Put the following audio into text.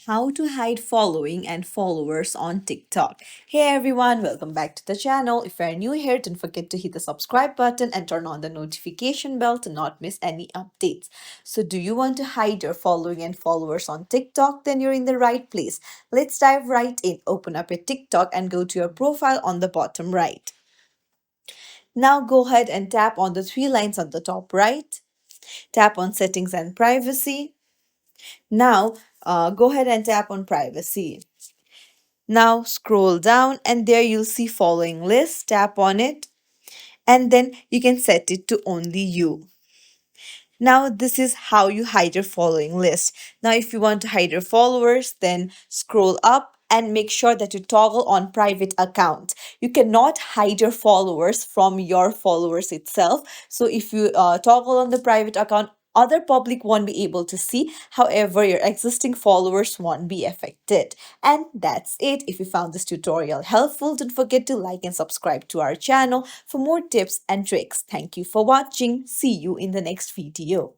How to hide following and followers on TikTok. Hey everyone, welcome back to the channel. If you're new here, don't forget to hit the subscribe button and turn on the notification bell to not miss any updates. So, do you want to hide your following and followers on TikTok? Then you're in the right place. Let's dive right in. Open up your TikTok and go to your profile on the bottom right. Now go ahead and tap on the three lines on the top right. Tap on settings and privacy. Now, go ahead and tap on privacy. Now scroll down and there you'll see following list. Tap on it and then you can set it to only you. Now this is how you hide your following list. Now if you want to hide your followers, then scroll up and make sure that you toggle on private account. You cannot hide your followers from your followers itself. So if you toggle on the private account, other public won't be able to see. However, your existing followers won't be affected. And that's it. If you found this tutorial helpful, don't forget to like and subscribe to our channel for more tips and tricks. Thank you for watching. See you in the next video.